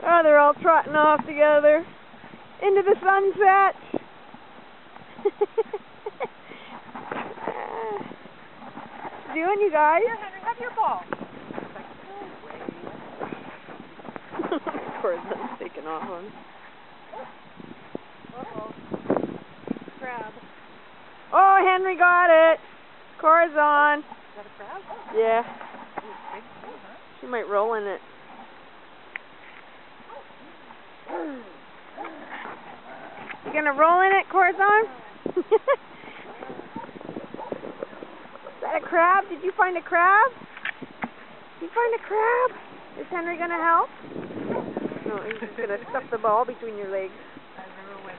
Oh, they're all trotting off together into the sunset. What you doing, you guys? Here, Henry, have your ball. Of course, I'm taking off on. Uh-oh. Crab. Oh, Henry got it. Corazon. Is that a crab? Yeah. Oh, big too, huh? She might roll in it. You gonna roll in it, Corazon? Is that a crab? Did you find a crab? Did you find a crab? Is Henry gonna help? No, he's just gonna stuff the ball between your legs. I remember when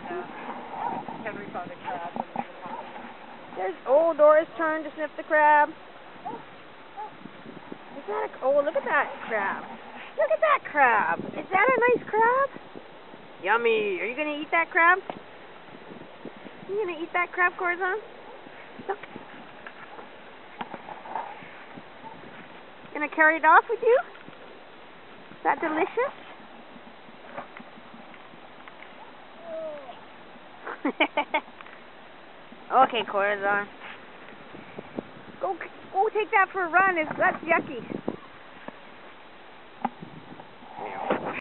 Henry found a crab. Dora's turn to sniff the crab. Is that oh, look at that crab. Look at that crab. Is that a nice crab? Yummy. Are you going to eat that crab? Are you going to eat that crab, Corazon? Look. Going to carry it off with you? Is that delicious? Okay, Corazon. Go take that for a run. That's yucky.